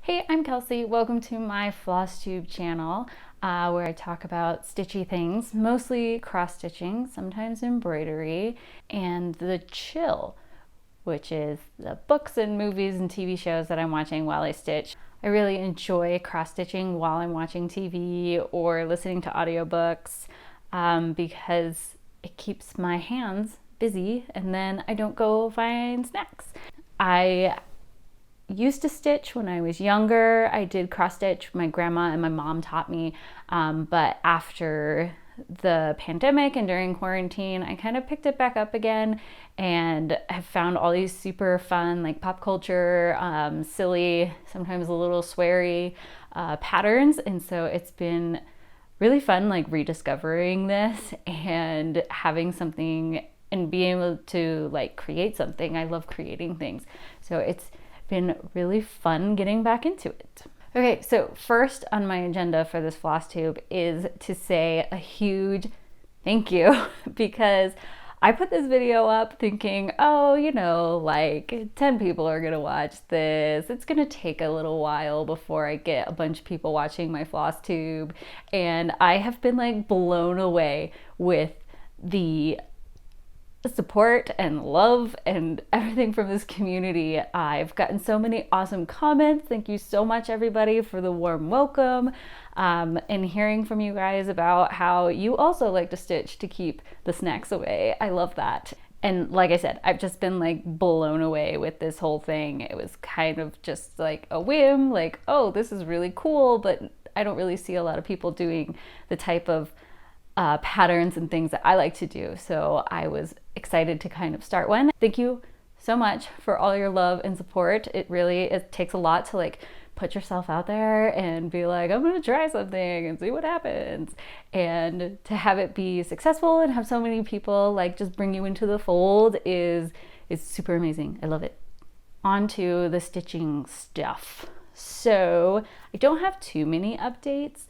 Hey, I'm Kelsey. Welcome to my FlossTube channel where I talk about stitchy things, mostly cross stitching, sometimes embroidery, and the chill, which is the books and movies and TV shows that I'm watching while I stitch. I really enjoy cross stitching while I'm watching TV or listening to audiobooks because it keeps my hands busy and then I don't go find snacks. I used to stitch when I was younger. I did cross stitch. My grandma and my mom taught me, but after the pandemic and during quarantine, I kind of picked it back up again and have found all these super fun, like pop culture, silly, sometimes a little sweary patterns. And so it's been really fun, like rediscovering this and having something and being able to like create something. I love creating things. So it's been really fun getting back into it. Okay, so first on my agenda for this FlossTube is to say a huge thank you because I put this video up thinking, oh, you know, like 10 people are gonna watch this. It's gonna take a little while before I get a bunch of people watching my FlossTube. And I have been like blown away with the support and love and everything from this community. I've gotten so many awesome comments. Thank you so much, everybody, for the warm welcome and hearing from you guys about how you also like to stitch to keep the snacks away. I love that. And like I said, I've just been like blown away with this whole thing. It was kind of just like a whim, like, oh, this is really cool, but I don't really see a lot of people doing the type of patterns and things that I like to do. So I was excited to kind of start one. Thank you so much for all your love and support. It takes a lot to like put yourself out there and be like, I'm gonna try something and see what happens. And to have it be successful and have so many people like just bring you into the fold is super amazing. I love it. On to the stitching stuff. So I don't have too many updates,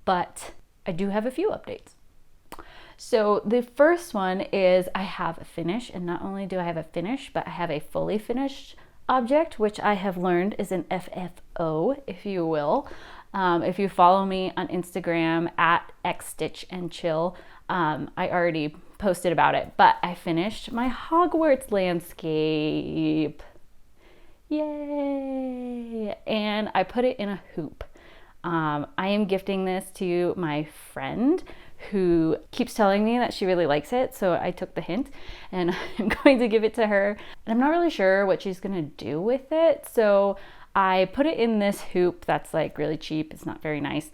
but I do have a few updates. So the first one is I have a finish, and not only do I have a finish, but I have a fully finished object, which I have learned is an FFO, if you will. If you follow me on Instagram at xstitchandchill, I already posted about it, but I finished my Hogwarts landscape. Yay! And I put it in a hoop. I am gifting this to my friend who keeps telling me that she really likes it, so I took the hint and I'm going to give it to her. And I'm not really sure what she's gonna do with it, so I put it in this hoop that's like really cheap. It's not very nice,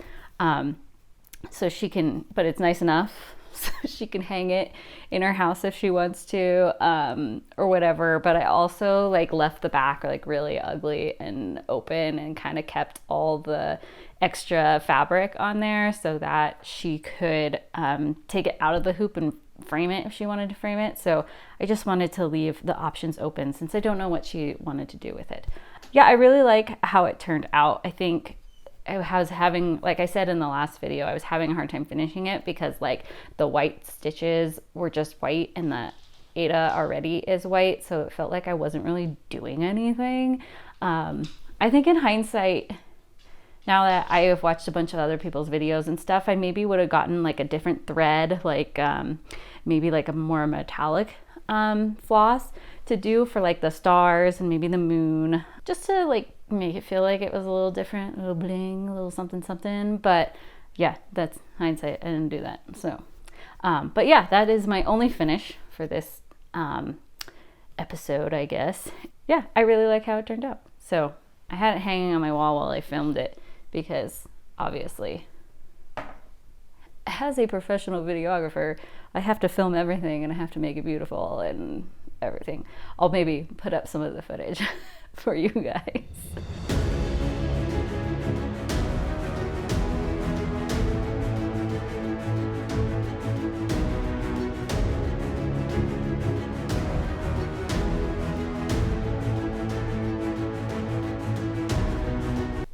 so she can, but it's nice enough so she can hang it in her house if she wants to, or whatever. But I also like left the back like really ugly and open and kind of kept all the extra fabric on there so that she could take it out of the hoop and frame it if she wanted to frame it. So I just wanted to leave the options open since I don't know what she wanted to do with it. Yeah, I really like how it turned out. I think I was having, like I said in the last video, I was having a hard time finishing it because like the white stitches were just white and the Ada already is white, so it felt like I wasn't really doing anything. I think in hindsight, now that I have watched a bunch of other people's videos and stuff, I maybe would have gotten like a different thread, like maybe like a more metallic floss to do for like the stars and maybe the moon, just to like make it feel like it was a little different, a little bling, a little something something. But yeah, that's hindsight. I didn't do that. So but yeah, that is my only finish for this episode, I guess. Yeah, I really like how it turned out. So I had it hanging on my wall while I filmed it because obviously as a professional videographer, I have to film everything and I have to make it beautiful and everything. I'll maybe put up some of the footage for you guys.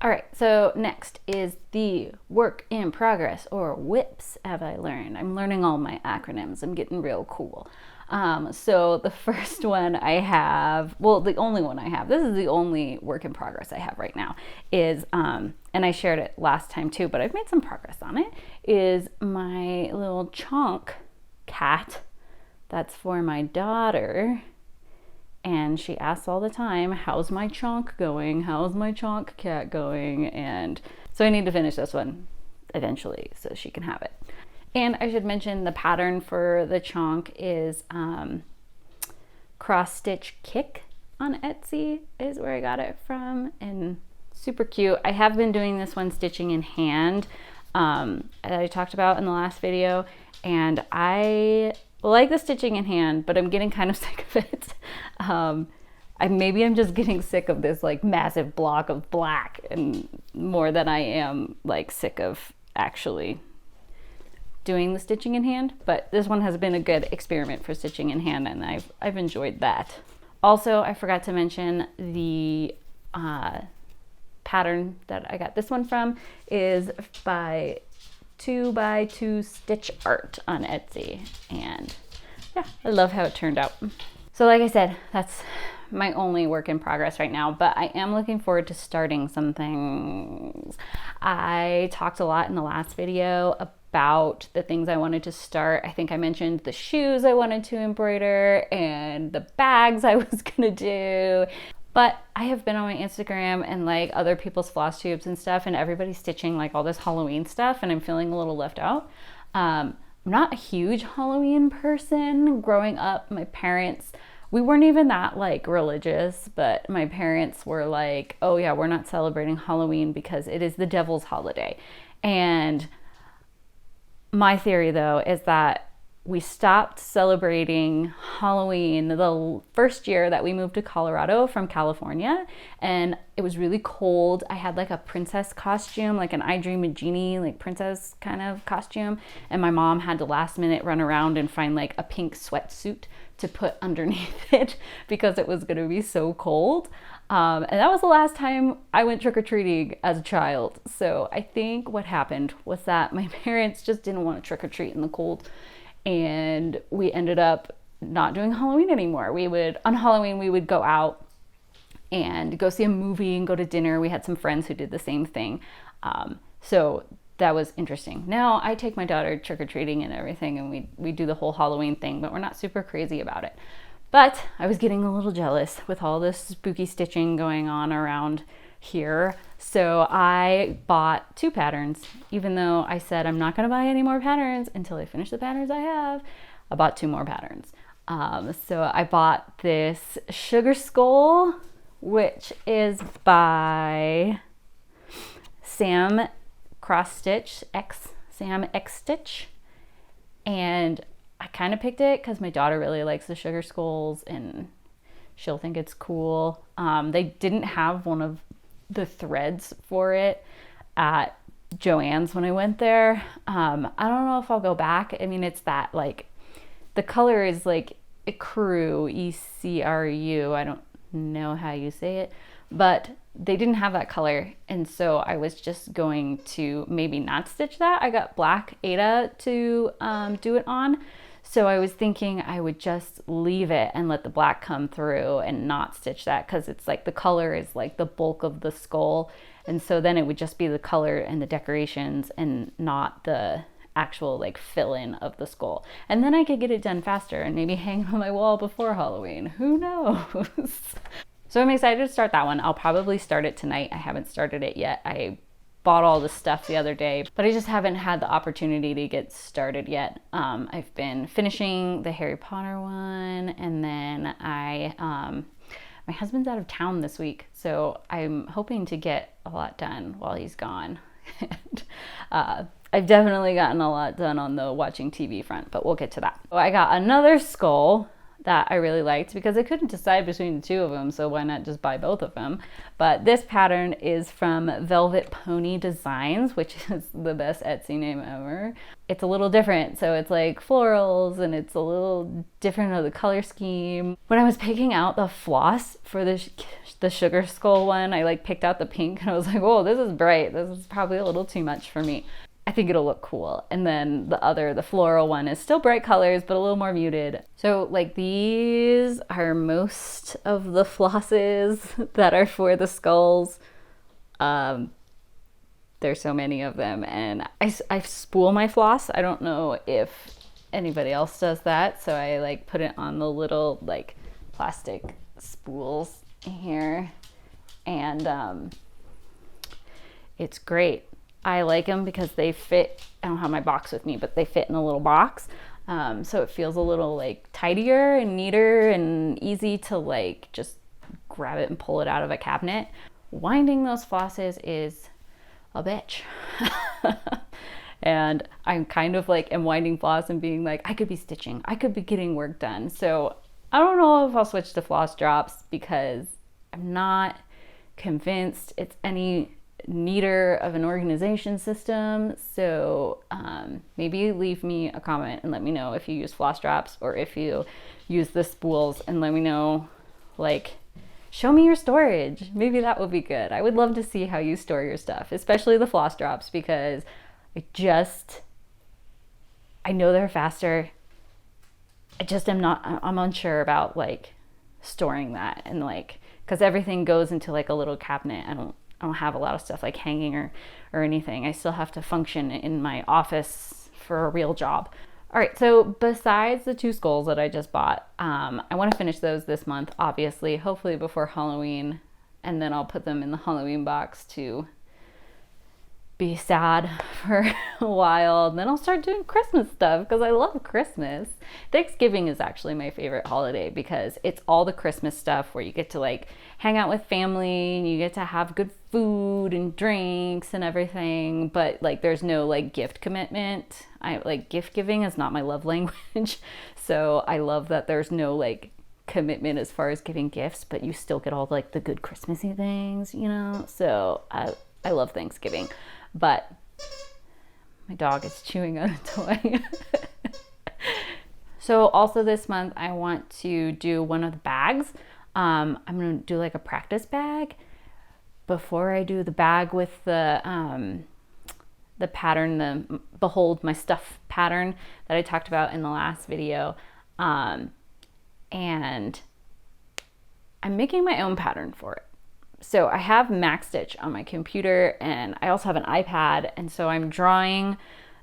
All right, so next is the work in progress, or WIPs, have I learned. I'm learning all my acronyms. I'm getting real cool. So the first one I have, well, the only one I have, this is the only work in progress I have right now, is, and I shared it last time too, but I've made some progress on it, is my little Chonk cat. That's for my daughter. And she asks all the time, how's my Chonk going? How's my Chonk cat going? And so I need to finish this one eventually so she can have it. And I should mention the pattern for the Chonk is Cross Stitch Kick on Etsy is where I got it from, and super cute. I have been doing this one stitching in hand that I talked about in the last video, and I like the stitching in hand, but I'm getting kind of sick of it. Maybe I'm just getting sick of this like massive block of black, and more than I am like sick of actually doing the stitching in hand, but this one has been a good experiment for stitching in hand, and I've enjoyed that. Also, I forgot to mention the pattern that I got this one from is by 2x2 Stitch Art on Etsy, and yeah, I love how it turned out. So like I said, that's my only work in progress right now, but I am looking forward to starting some things. I talked a lot in the last video about the things I wanted to start. I think I mentioned the shoes I wanted to embroider and the bags I was gonna do. But I have been on my Instagram and like other people's floss tubes and stuff, and everybody's stitching like all this Halloween stuff, and I'm feeling a little left out. I'm not a huge Halloween person. Growing up, my parents, we weren't even that like religious, but my parents were like, oh yeah, we're not celebrating Halloween because it is the devil's holiday. And my theory though is that we stopped celebrating Halloween the first year that we moved to Colorado from California, and it was really cold. I had like a princess costume, like an I Dream a Genie, like princess kind of costume, and my mom had to last minute run around and find like a pink sweatsuit to put underneath it because it was gonna be so cold. And that was the last time I went trick-or-treating as a child. So I think what happened was that my parents just didn't want to trick-or-treat in the cold, and we ended up not doing Halloween anymore. On Halloween, we would go out and go see a movie and go to dinner. We had some friends who did the same thing. So that was interesting. Now I take my daughter trick-or-treating and everything, and we do the whole Halloween thing, but we're not super crazy about it. But I was getting a little jealous with all this spooky stitching going on around here. So I bought 2 patterns, even though I said I'm not gonna buy any more patterns until I finish the patterns I have. I bought 2 more patterns. So I bought this Sugar Skull, which is by SamXStitch, SamXStitch, and I kind of picked it because my daughter really likes the sugar skulls and she'll think it's cool. They didn't have one of the threads for it at Joann's when I went there. I don't know if I'll go back. I mean, it's that like, the color is like Ecru, E-C-R-U. I don't know how you say it, but they didn't have that color. And so I was just going to maybe not stitch that. I got black Aida to do it on. So I was thinking I would just leave it and let the black come through and not stitch that, because it's like the color is like the bulk of the skull. And so then it would just be the color and the decorations and not the actual like fill-in of the skull. And then I could get it done faster and maybe hang on my wall before Halloween. Who knows? So I'm excited to start that one. I'll probably start it tonight. I haven't started it yet. I bought all the stuff the other day, but I just haven't had the opportunity to get started yet. I've been finishing the Harry Potter one, and then my husband's out of town this week, so I'm hoping to get a lot done while he's gone. And, I've definitely gotten a lot done on the watching TV front, but we'll get to that. So I got another skull that I really liked because I couldn't decide between the 2 of them, so why not just buy both of them? But this pattern is from Velvet Pony Designs, which is the best Etsy name ever. It's a little different, so it's like florals and it's a little different of the color scheme. When I was picking out the floss for the Sugar Skull one, I like picked out the pink and I was like, whoa, this is bright. This is probably a little too much for me. I think it'll look cool. And then the floral one is still bright colors, but a little more muted. So like these are most of the flosses that are for the skulls. There's so many of them, and I spool my floss. I don't know if anybody else does that. So I like put it on the little like plastic spools here, and it's great. I like them because they fit. I don't have my box with me, but they fit in a little box. So it feels a little like tidier and neater and easy to like just grab it and pull it out of a cabinet. Winding those flosses is a bitch. And I'm kind of like am winding floss and being like, I could be stitching, I could be getting work done. So I don't know if I'll switch to floss drops because I'm not convinced it's any neater of an organization system. So maybe leave me a comment and let me know if you use floss drops or if you use the spools, and let me know, like, show me your storage. Maybe that would be good. I would love to see how you store your stuff, especially the floss drops, because I know they're faster. I'm unsure about like storing that, and like, because everything goes into like a little cabinet. I don't have a lot of stuff like hanging or anything. I still have to function in my office for a real job. All right, so besides the 2 skulls that I just bought, I want to finish those this month, obviously, hopefully before Halloween, and then I'll put them in the Halloween box to be sad for a while. And then I'll start doing Christmas stuff because I love Christmas. Thanksgiving is actually my favorite holiday because it's all the Christmas stuff where you get to like hang out with family and you get to have good food and drinks and everything, but like there's no like gift commitment. I like gift giving is not my love language. So I love that there's no like commitment as far as giving gifts, but you still get all like the good Christmassy things, you know? So I love Thanksgiving. But my dog is chewing on a toy. So also this month I want to do one of the bags. I'm going to do like a practice bag before I do the bag with the pattern, the Behold My Stuff pattern that I talked about in the last video. And I'm making my own pattern for it. So I have SamXStitch on my computer, and I also have an iPad, and so I'm drawing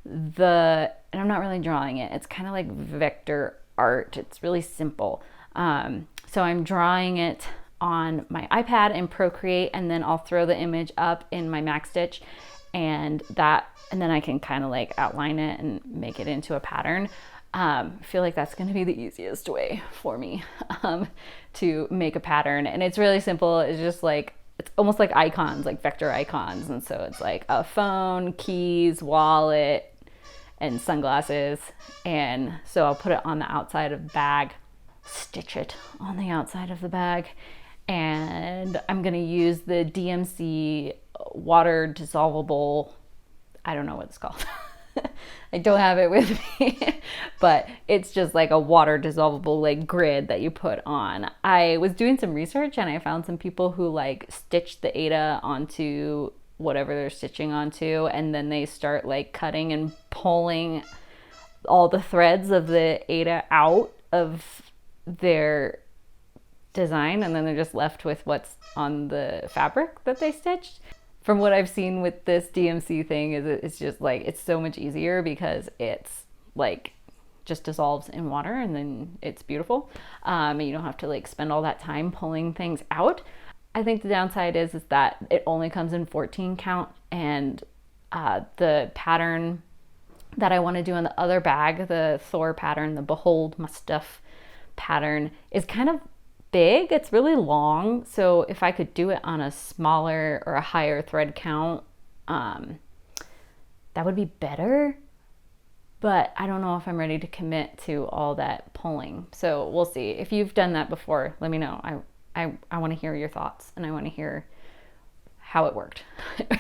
and I'm not really drawing it. It's kind of like vector art. It's really simple. So I'm drawing it on my iPad in Procreate, and then I'll throw the image up in my SamXStitch, and then I can kind of like outline it and make it into a pattern. I feel like that's going to be the easiest way for me to make a pattern. And it's really simple. It's just like, it's almost like icons, like vector icons. And so it's like a phone, keys, wallet, and sunglasses. And so I'll put it on the outside of the bag, stitch it on the outside of the bag. And I'm going to use the DMC water dissolvable, I don't know what it's called. I don't have it with me, but it's just like a water dissolvable like grid that you put on. I was doing some research and I found some people who like stitch the Aida onto whatever they're stitching onto, and then they start like cutting and pulling all the threads of the Aida out of their design, and then they're just left with what's on the fabric that they stitched. From what I've seen with this DMC thing, is it's just like, it's so much easier because it's like just dissolves in water and then it's beautiful. And you don't have to like spend all that time pulling things out. I think the downside is that it only comes in 14 count, and the pattern that I want to do on the other bag, the Thor pattern, the Behold My Stuff pattern, is kind of big. It's really long, so if I could do it on a smaller or a higher thread count, that would be better, but I don't know if I'm ready to commit to all that pulling. So we'll see. If you've done that before, let me know. I want to hear your thoughts, and I want to hear how it worked.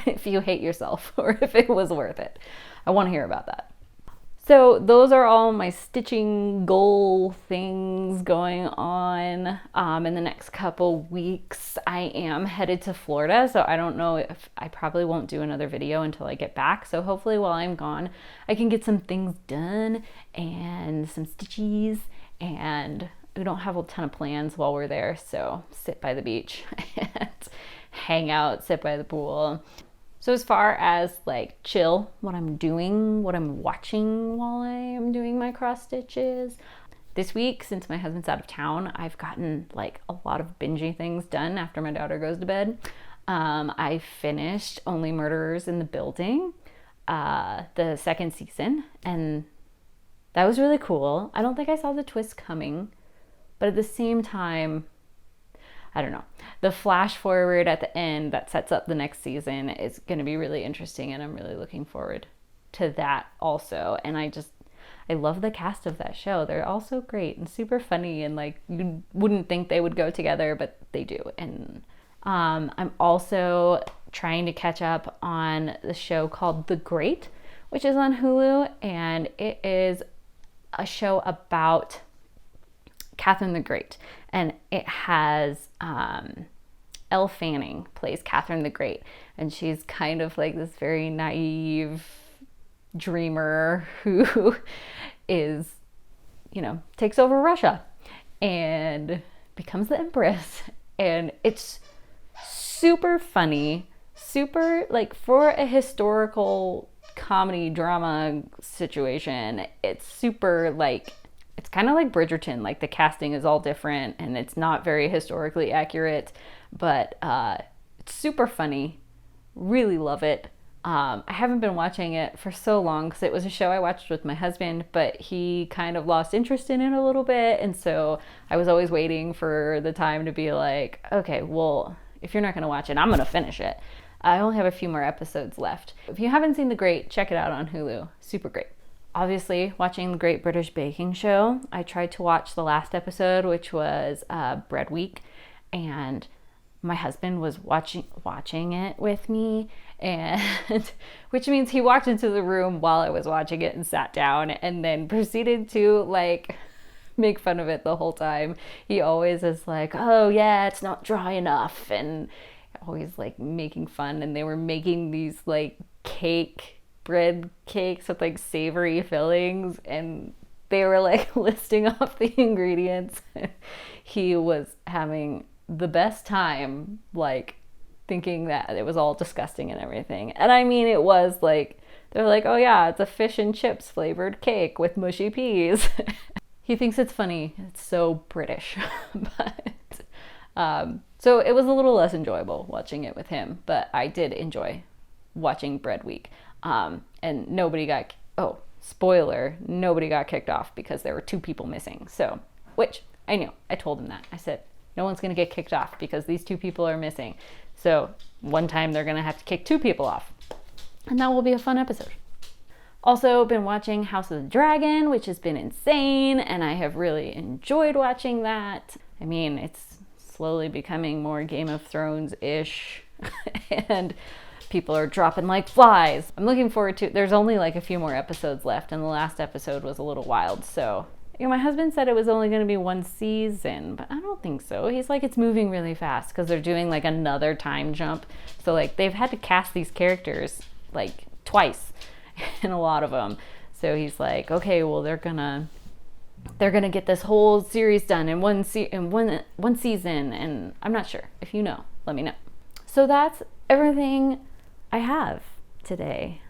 If you hate yourself or if it was worth it, I want to hear about that. So those are all my stitching goal things going on. In the next couple weeks, I am headed to Florida, so I don't know if I probably won't do another video until I get back. So hopefully while I'm gone, I can get some things done and some stitchies, and we don't have a ton of plans while we're there, so sit by the beach and hang out, sit by the pool. So as far as like chill, what I'm doing, what I'm watching while I am doing my cross stitches, this week, since my husband's out of town, I've gotten like a lot of bingey things done after my daughter goes to bed. I finished Only Murderers in the Building, the second season, and that was really cool. I don't think I saw the twist coming, but at the same time, I don't know. The flash forward at the end that sets up the next season is going to be really interesting, and I'm really looking forward to that also. And I love the cast of that show. They're all so great and super funny, and like you wouldn't think they would go together, but they do. And I'm also trying to catch up on the show called The Great, which is on Hulu, and it is a show about Catherine the Great, and it has Elle Fanning plays Catherine the Great, and she's kind of like this very naive dreamer who is, takes over Russia and becomes the empress, and it's super funny, super like for a historical comedy drama situation. It's super like, it's kind of like Bridgerton, like the casting is all different and it's not very historically accurate, but it's super funny. Really love it. I haven't been watching it for so long because it was a show I watched with my husband, but he kind of lost interest in it a little bit. And so I was always waiting for the time to be like, okay, well, if you're not going to watch it, I'm going to finish it. I only have a few more episodes left. If you haven't seen The Great, check it out on Hulu. Super great. Obviously, watching the Great British Baking Show. I tried to watch the last episode, which was Bread Week, and my husband was watching it with me, and which means he walked into the room while I was watching it and sat down, and then proceeded to like make fun of it the whole time. He always is like, "Oh yeah, it's not dry enough," and always like making fun. And they were making these like bread cakes with like savory fillings, and they were like listing off the ingredients. He was having the best time, like thinking that it was all disgusting and everything. And I mean, it was like, they're like, oh yeah, it's a fish and chips flavored cake with mushy peas. He thinks it's funny. It's so British. But so it was a little less enjoyable watching it with him, but I did enjoy watching Bread Week. And nobody got, spoiler, nobody got kicked off because there were 2 people missing. So, which I knew. I told him that. I said, no one's going to get kicked off because these 2 people are missing. So one time they're going to have to kick 2 people off. And that will be a fun episode. Also been watching House of the Dragon, which has been insane, and I have really enjoyed watching that. I mean, it's slowly becoming more Game of Thrones-ish, and people are dropping like flies. I'm looking forward to, there's only like a few more episodes left, and the last episode was a little wild, so my husband said it was only going to be 1 season, but I don't think so. He's like, it's moving really fast because they're doing like another time jump. So like they've had to cast these characters like twice in a lot of them. So he's like, okay, well they're gonna get this whole series done in one season, and I'm not sure. If you know, let me know. So that's everything I have today.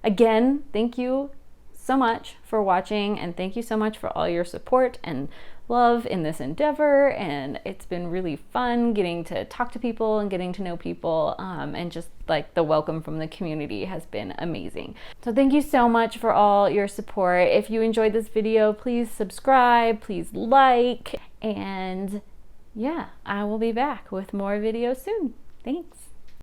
Again, thank you so much for watching, and thank you so much for all your support and love in this endeavor. And it's been really fun getting to talk to people and getting to know people, and just like the welcome from the community has been amazing. So thank you so much for all your support. If you enjoyed this video, please subscribe, please like, and yeah, I will be back with more videos soon. Thanks.